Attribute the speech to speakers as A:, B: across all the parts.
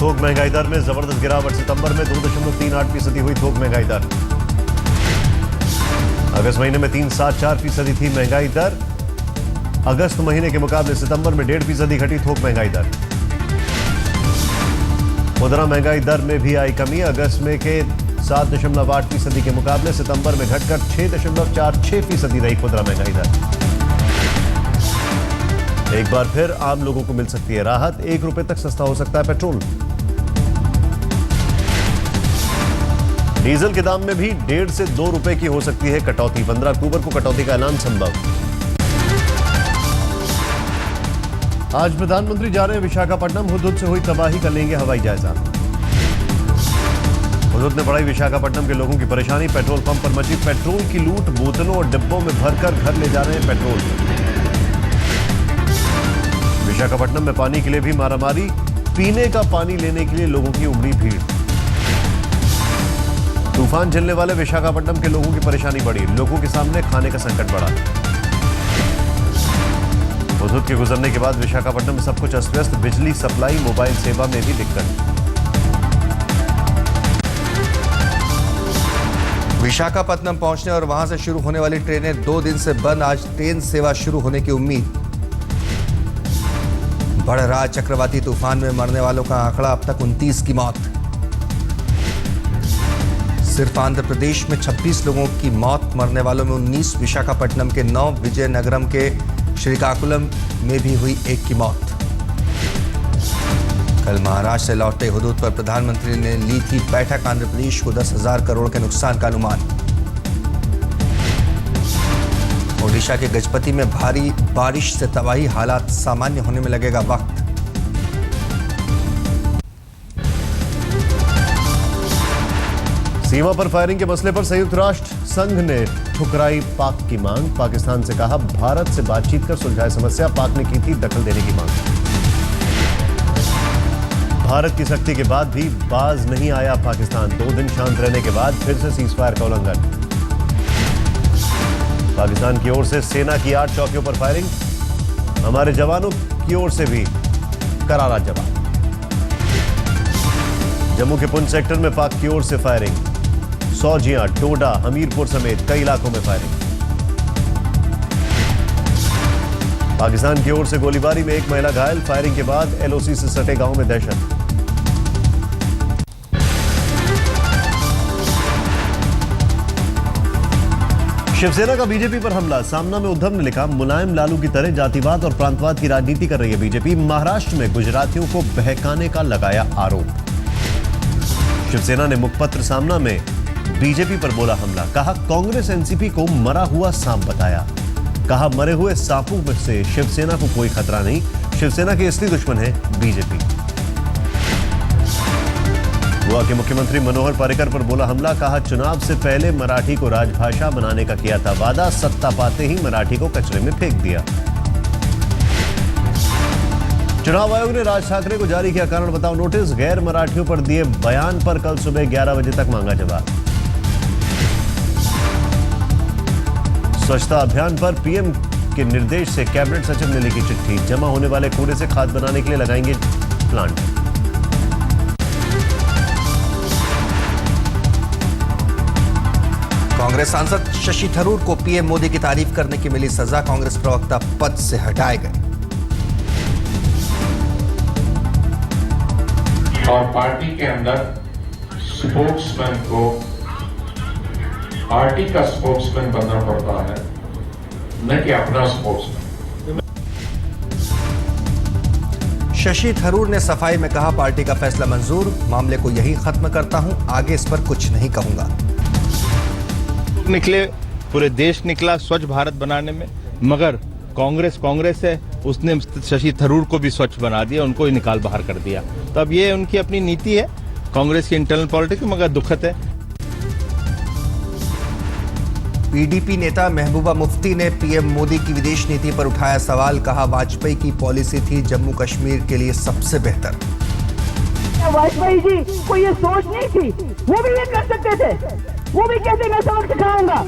A: थोक महंगाई दर में जबरदस्त गिरावट। सितंबर में 2.38% हुई थोक महंगाई दर। अगस्त महीने में 3.74% थी महंगाई दर। अगस्त महीने के मुकाबले सितंबर में 1.5% घटी थोक महंगाई दर। खुदरा महंगाई दर में भी आई कमी। अगस्त में के 7.8% के मुकाबले सितंबर में घटकर 6.46% रही खुदरा महंगाई दर। एक बार फिर आम लोगों को मिल सकती है राहत। 1 रुपए तक सस्ता हो सकता है पेट्रोल। डीजल के दाम में भी 1.5 से 2 रुपए की हो सकती है कटौती। 15 अक्टूबर को कटौती का ऐलान संभव। आज प्रधानमंत्री जा रहे हैं विशाखापट्टनम। हुदहुद से हुई तबाही का लेंगे हवाई जायजा। हुदहुद ने बढ़ाई विशाखापट्टनम के लोगों की परेशानी। पेट्रोल पंप पर मची पेट्रोल की लूट। बोतलों और डिब्बों में भरकर घर ले जा रहे हैं पेट्रोल। विशाखापट्टनम में पानी के लिए भी मारामारी। पीने का पानी लेने के लिए लोगों की उमड़ी भीड़। तूफान झेलने वाले विशाखापट्टनम के लोगों की परेशानी बढ़ी। लोगों के सामने खाने का संकट बढ़ा। हुदहुद के गुजरने के बाद विशाखापट्टनम में सब कुछ अस्त व्यस्त। बिजली सप्लाई, मोबाइल सेवा में भी दिक्कत।
B: विशाखापट्टनम पहुंचने और वहां से शुरू होने वाली ट्रेनें 2 दिन से बंद। आज ट्रेन सेवा शुरू होने की उम्मीद। बढ़ रहा चक्रवाती तूफान में मरने वालों का आंकड़ा अब तक 29 की मौत। सिर्फ आंध्र प्रदेश में 26 लोगों की मौत। मरने वालों में 19। विशाखापट्टनम के 9। विजयनगरम के श्रीकाकुलम में भी हुई 1 की मौत। कल महाराष्ट्र से लौटते हुदूद पर प्रधानमंत्री ने ली थी बैठक। आंध्र प्रदेश को 10,000 करोड़ के नुकसान का अनुमान। ओडिशा के गजपति में भारी बारिश से तबाही। हालात सामान्य होने में लगेगा वक्त।
A: सीमा पर फायरिंग के मसले पर संयुक्त राष्ट्र संघ ने ठुकराई पाक की मांग। पाकिस्तान से कहा भारत से बातचीत कर सुलझाए समस्या। पाक ने की थी दखल देने की मांग। भारत की सख्ती के बाद भी बाज नहीं आया पाकिस्तान। 2 दिन शांत रहने के बाद फिर से सीजफायर का उल्लंघन। पाकिस्तान की ओर से सेना की 8 चौकियों पर फायरिंग। हमारे जवानों की ओर से भी करारा जवाब। जम्मू के पुंछ सेक्टर में पाक की ओर से फायरिंग। सौजियां, डोडा, हमीरपुर समेत कई इलाकों में फायरिंग। पाकिस्तान की ओर से गोलीबारी में 1 महिला घायल। फायरिंग के बाद एलओसी से सटे गांव में दहशत। शिवसेना का बीजेपी पर हमला। सामना में उद्धव ने लिखा मुलायम लालू की तरह जातिवाद और प्रांतवाद की राजनीति कर रही है बीजेपी। महाराष्ट्र में गुजरातियों को बहकाने का लगाया आरोप। शिवसेना ने मुखपत्र सामना में बीजेपी पर बोला हमला। कहा कांग्रेस एनसीपी को मरा हुआ सांप बताया। कहा मरे हुए सांपों में से शिवसेना को कोई खतरा नहीं। शिवसेना के असली दुश्मन है बीजेपी। गोवा के मुख्यमंत्री मनोहर पर्रिकर पर बोला हमला। कहा चुनाव से पहले मराठी को राजभाषा बनाने का किया था वादा। सत्ता पाते ही मराठी को कचरे में फेंक दिया। चुनाव आयोग ने राज ठाकरे को जारी किया कारण बताओ नोटिस। गैर मराठियों पर दिए बयान पर कल सुबह 11 बजे तक मांगा जवाब। स्वच्छता अभियान पर पीएम के निर्देश से कैबिनेट सचिव ने लिखी चिट्ठी। जमा होने वाले कूड़े से खाद बनाने के लिए लगाएंगे प्लांट।
B: कांग्रेस सांसद शशि थरूर को पीएम मोदी की तारीफ करने की मिली सजा। कांग्रेस प्रवक्ता पद से हटाए गए।
C: और पार्टी के अंदर स्पोक्समैन को पार्टी का स्पोक्समैन बनना पड़ता है, न कि अपना स्पोक्समैन।
B: शशि थरूर ने सफाई में कहा पार्टी का फैसला मंजूर। मामले को यही खत्म करता हूं, आगे इस पर कुछ नहीं कहूंगा।
D: निकले, पूरे देश निकला स्वच्छ भारत बनाने में, मगर कांग्रेस है, उसने शशि थरूर को भी स्वच्छ बना दिया, उनको ही निकाल बाहर कर दिया। तो अब ये उनकी अपनी नीति है, कांग्रेस की इंटरनल पॉलिटिक्स, मगर दुखद है।
B: पीडीपी नेता महबूबा मुफ्ती ने पीएम मोदी की विदेश नीति पर उठाया सवाल। कहा वाजपेयी की पॉलिसी थी जम्मू कश्मीर के लिए सबसे बेहतर।
E: वाजपेयी जी को ये सोच नहीं थी, वो भी ये कर सकते थे, वो भी कहते मैं सबक सिखाऊंगा,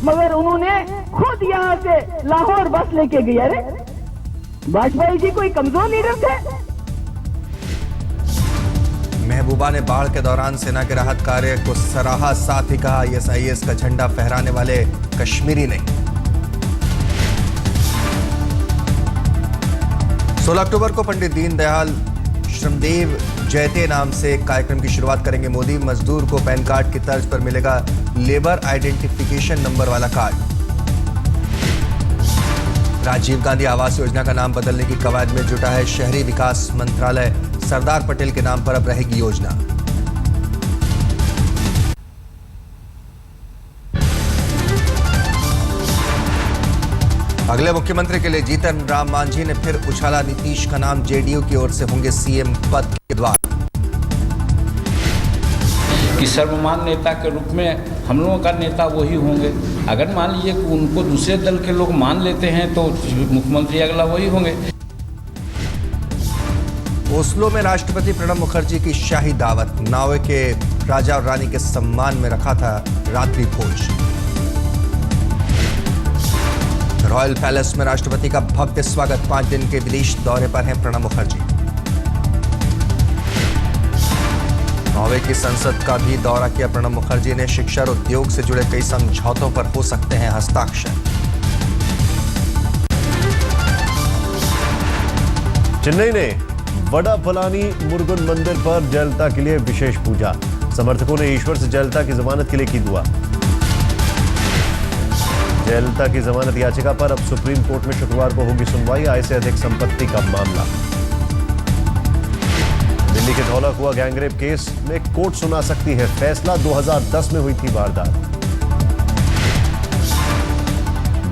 E: मगर उन्होंने खुद यहाँ से लाहौर बस लेके गए। अरे वाजपेयी जी कोई कमजोर लीडर थे?
B: महबूबा ने बाढ़ के दौरान सेना के राहत कार्य को सराहा, साथ ही कहा ISIS का झंडा फहराने वाले कश्मीरी नहीं। 16 अक्टूबर को पंडित दीनदयाल श्रमदेव जयते नाम से एक कार्यक्रम की शुरुआत करेंगे मोदी। मजदूर को पैन कार्ड की तर्ज पर मिलेगा लेबर आइडेंटिफिकेशन नंबर वाला कार्ड। राजीव गांधी आवास योजना का नाम बदलने की कवायद में जुटा है शहरी विकास मंत्रालय। सरदार पटेल के नाम पर अब रहेगी योजना। अगले मुख्यमंत्री के लिए जीतन राम मांझी ने फिर उछाला नीतीश का नाम। जेडीयू की ओर से होंगे सीएम पद के द्वार।
F: कि सर्वमान नेता के रूप में हम लोगों का नेता वही होंगे। अगर मान लीजिए कि उनको दूसरे दल के लोग मान लेते हैं तो मुख्यमंत्री अगला वही होंगे।
B: ओस्लो में राष्ट्रपति प्रणब मुखर्जी की शाही दावत। नॉर्वे के राजा और रानी के सम्मान में रखा था रात्रि भोज। रॉयल पैलेस में राष्ट्रपति का भव्य स्वागत। 5 दिन के विदेश दौरे पर हैं प्रणब मुखर्जी। नॉर्वे की संसद का भी दौरा किया प्रणब मुखर्जी ने। शिक्षा और उद्योग से जुड़े कई समझौतों पर हो सकते हैं हस्ताक्षर।
A: चेन्नई ने वडापलानी मुरुगन मंदिर पर जयललिता के लिए विशेष पूजा। समर्थकों ने ईश्वर से जयललिता की जमानत के लिए की दुआ। जयललिता की जमानत याचिका पर अब सुप्रीम कोर्ट में शुक्रवार को होगी सुनवाई। आय से अधिक संपत्ति का मामला। दिल्ली के धौला कुआं गैंगरेप केस में कोर्ट सुना सकती है फैसला। 2010 में हुई थी वारदात।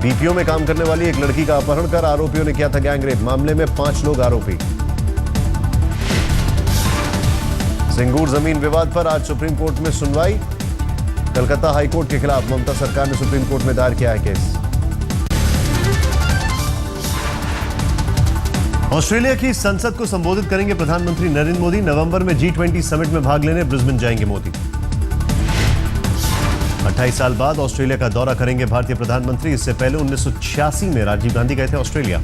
A: बीपीओ में काम करने वाली एक लड़की का अपहरण कर आरोपियों ने किया था गैंगरेप। मामले में 5 लोग आरोपी। सिंगूर जमीन विवाद पर आज सुप्रीम कोर्ट में सुनवाई। कलकत्ता हाईकोर्ट के खिलाफ ममता सरकार ने सुप्रीम कोर्ट में दायर किया है केस। ऑस्ट्रेलिया की संसद को संबोधित करेंगे प्रधानमंत्री नरेंद्र मोदी। नवंबर में G20 समिट में भाग लेने ब्रिस्बेन जाएंगे मोदी। 28 साल बाद ऑस्ट्रेलिया का दौरा करेंगे भारतीय प्रधानमंत्री। इससे पहले 1986 में राजीव गांधी गए थे ऑस्ट्रेलिया।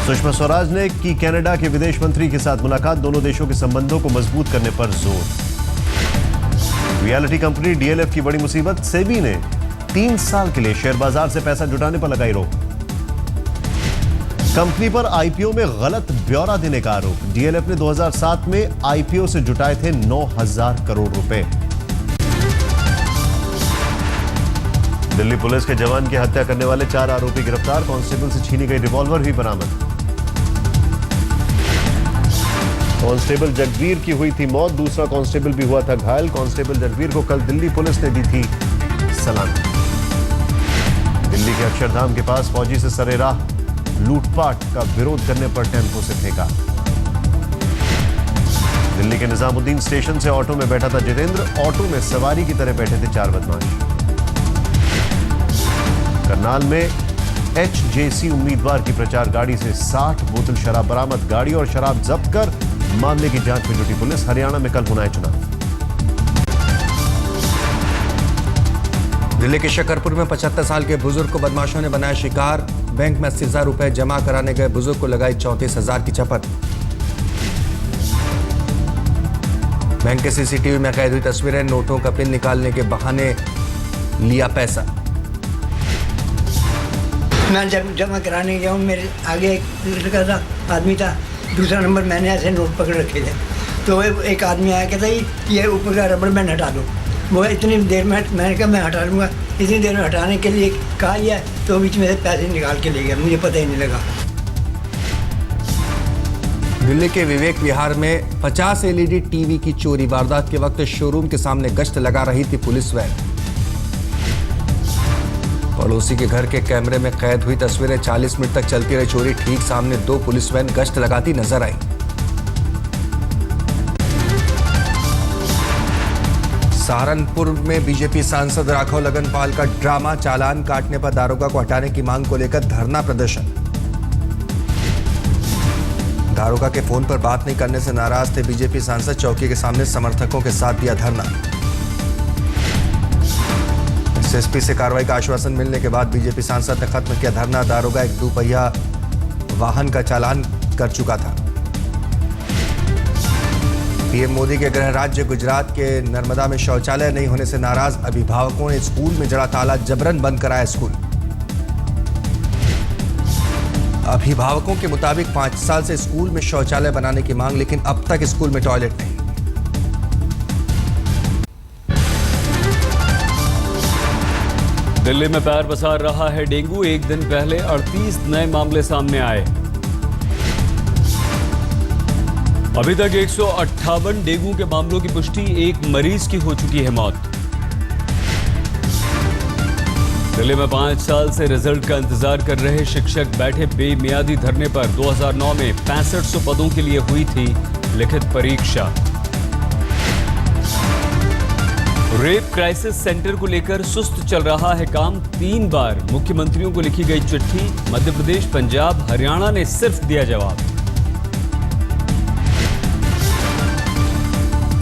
A: सुषमा स्वराज ने की कनाडा के विदेश मंत्री के साथ मुलाकात। दोनों देशों के संबंधों को मजबूत करने पर जोर। रियलिटी कंपनी DLF की बड़ी मुसीबत। सेबी ने 3 साल के लिए शेयर बाजार से पैसा जुटाने पर लगाई रोक। कंपनी पर IPO में गलत ब्यौरा देने का आरोप। DLF ने 2007 में IPO से जुटाए थे 9,000 करोड़ रुपए। दिल्ली पुलिस के जवान की हत्या करने वाले 4 आरोपी गिरफ्तार। कांस्टेबल से छीनी गई रिवॉल्वर भी बरामद। कांस्टेबल जगवीर की हुई थी मौत। दूसरा कांस्टेबल भी हुआ था घायल। कांस्टेबल जगवीर को कल दिल्ली पुलिस ने दी थी सलामी। दिल्ली के अक्षरधाम के पास फौजी से सरेराह लूटपाट का विरोध करने पर टेम्पो से फेंका। दिल्ली के निजामुद्दीन स्टेशन से ऑटो में बैठा था जितेंद्र। ऑटो में सवारी की तरह बैठे थे 4 बदमाश। करनाल में HJC उम्मीदवार की प्रचार गाड़ी से 60 बोतल शराब बरामद। गाड़ी और शराब जब्त कर मामले की जांच में जुटी पुलिस। हरियाणा में कल होना है चुनाव।
B: दिल्ली के शकरपुर में 75 साल के बुजुर्ग को बदमाशों ने बनाया शिकार। बैंक में 80,000 रुपए जमा कराने गए बुजुर्ग को लगाई 34,000 की चपत। बैंक के CCTV में कैद हुई तस्वीरें। नोटों का पिन निकालने के बहाने लिया पैसा।
G: मैं जब जमा कराने गया हूँ, मेरे आगे एक लड़का था, आदमी था। दूसरा नंबर मैंने ऐसे नोट पकड़ रखे थे, तो एक आदमी आया कहता ये ऊपर का रबड़ बैंड हटा दो। वो इतनी देर में मैंने कहा मैं हटा लूँगा। इतनी देर में हटाने के लिए कहा ही है, तो बीच में से पैसे निकाल के ले गया। मुझे पता ही नहीं लगा।
B: दिल्ली के विवेक विहार में 50 LED टीवी की चोरी। वारदात के वक्त शोरूम के सामने गश्त लगा रही थी पुलिस वैन। पड़ोसी के घर के कैमरे में कैद हुई तस्वीरें। 40 मिनट तक चलती रही चोरी। ठीक सामने 2 पुलिस वैन गश्त लगाती नजर आई। सहारनपुर में बीजेपी सांसद राघव लगनपाल का ड्रामा। चालान काटने पर दारोगा को हटाने की मांग को लेकर धरना प्रदर्शन। दारोगा के फोन पर बात नहीं करने से नाराज थे बीजेपी सांसद। चौकी के सामने समर्थकों के साथ दिया धरना। एसएसपी से कार्रवाई का आश्वासन मिलने के बाद बीजेपी सांसद ने खत्म किया धरना। दारोगा एक 2 पहिया वाहन का चालान कर चुका था। पीएम मोदी के गृह राज्य गुजरात के नर्मदा में शौचालय नहीं होने से नाराज अभिभावकों ने स्कूल में जड़ा ताला, जबरन बंद कराया स्कूल। अभिभावकों के मुताबिक 5 साल से स्कूल में शौचालय बनाने की मांग, लेकिन अब तक स्कूल में टॉयलेट नहीं।
H: दिल्ली में पैर पसार रहा है डेंगू। एक दिन पहले 38 नए मामले सामने आए। अभी तक 158 डेंगू के मामलों की पुष्टि, एक मरीज की हो चुकी है मौत। दिल्ली में 5 साल से रिजल्ट का इंतजार कर रहे शिक्षक बैठे बेमियादी धरने पर। 2009 में 6500 पदों के लिए हुई थी लिखित परीक्षा। रेप क्राइसिस सेंटर को लेकर सुस्त चल रहा है काम। 3 बार मुख्यमंत्रियों को लिखी गई चिट्ठी। मध्य प्रदेश, पंजाब, हरियाणा ने सिर्फ दिया जवाब।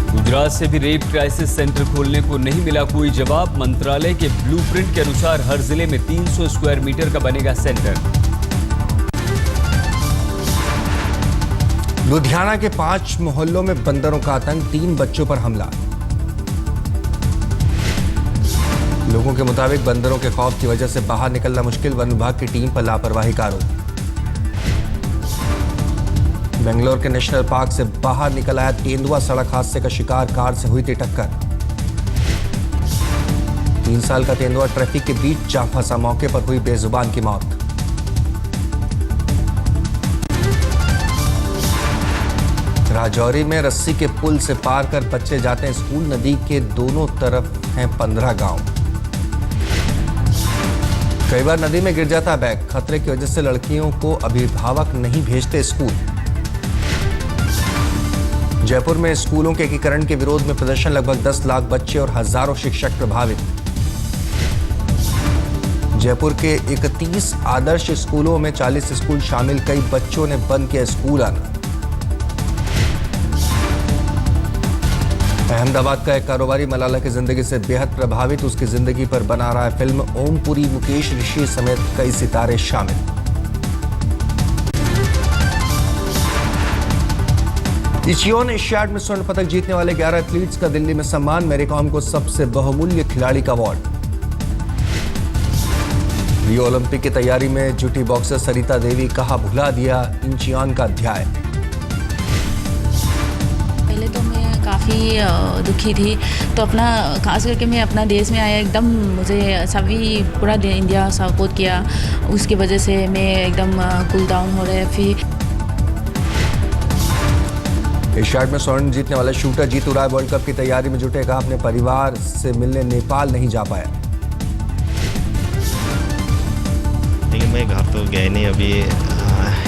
H: गुजरात से भी रेप क्राइसिस सेंटर खोलने को नहीं मिला कोई जवाब। मंत्रालय के ब्लूप्रिंट के अनुसार हर जिले में 300 स्क्वायर मीटर का बनेगा सेंटर।
B: लुधियाना के 5 मोहल्लों में बंदरों का आतंक, 3 बच्चों पर हमला। लोगों के मुताबिक बंदरों के खौफ की वजह से बाहर निकलना मुश्किल। वन विभाग की टीम पर लापरवाही का आरोप। बेंगलोर के नेशनल पार्क से बाहर निकल आया तेंदुआ सड़क हादसे का शिकार, कार से हुई थी टक्कर। 3 साल का तेंदुआ ट्रैफिक के बीच जा फंसा, मौके पर हुई बेजुबान की मौत। राजौरी में रस्सी के पुल से पार कर बच्चे जाते हैं स्कूल। नदी के दोनों तरफ हैं 15 गांव। कई बार नदी में गिर जाता बैग, खतरे की वजह से लड़कियों को अभिभावक नहीं भेजते स्कूल। जयपुर में स्कूलों के एकीकरण के विरोध में प्रदर्शन, लगभग 10 लाख बच्चे और हजारों शिक्षक प्रभावित। जयपुर के 31 आदर्श स्कूलों में 40 स्कूल शामिल, कई बच्चों ने बंद किया स्कूल आना। अहमदाबाद का एक कारोबारी मलाला की जिंदगी से बेहद प्रभावित। उसकी जिंदगी पर बना रहा है फिल्म। ओमपुरी, मुकेश ऋषि समेत कई सितारे शामिल। इचियोन एशियाड में स्वर्ण पदक जीतने वाले 11 एथलीट्स का दिल्ली में सम्मान। मैरी कॉम को सबसे बहुमूल्य खिलाड़ी का अवार्ड। रियो ओलंपिक की तैयारी में जुटी बॉक्सर सरिता देवी, कहा भुला दिया इचियोन का अध्याय।
I: पहले तो मैं काफ़ी दुखी थी, तो अपना खास करके मैं अपना देश में आया एकदम, मुझे सभी पूरा इंडिया सपोर्ट किया। उसकी वजह से मैं एकदम कूल डाउन हो रहा है। फिर
B: एशियाड में स्वर्ण जीतने वाला शूटर जीतू राय वर्ल्ड कप की तैयारी में जुटे, कहा अपने परिवार से मिलने नेपाल नहीं जा पाया।
J: लेकिन मैं घर तो गया नहीं, अभी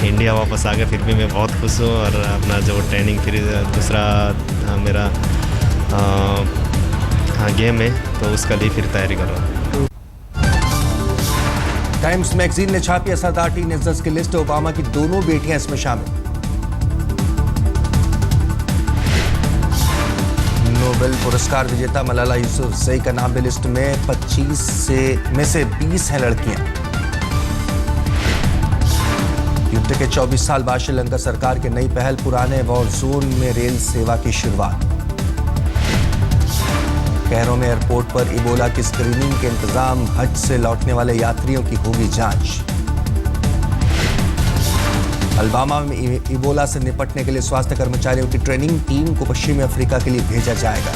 J: इंडिया वापस आ गया। फिर भी मैं बहुत खुश हूँ और अपना जो ट्रेनिंग फिर दूसरा मेरा गेम है तो उसका लिए फिर तैयारी कर रहा हूँ।
B: टाइम्स मैगजीन ने छापी असरदार टीनेजर्स की लिस्ट। ओबामा की दोनों बेटियां इसमें शामिल। नोबेल पुरस्कार विजेता मलाला यूसुफजई का नाम भी लिस्ट में। 25 में से 20 हैं लड़कियां। युद्ध के 24 साल बाद श्रीलंका सरकार की नई पहल, पुराने वॉर जोन में रेल सेवा की शुरुआत। कैरो में एयरपोर्ट पर इबोला की स्क्रीनिंग के इंतजाम। हज से लौटने वाले यात्रियों की होगी जांच। अलबामा में इबोला से निपटने के लिए स्वास्थ्य कर्मचारियों की ट्रेनिंग। टीम को पश्चिमी अफ्रीका के लिए भेजा जाएगा।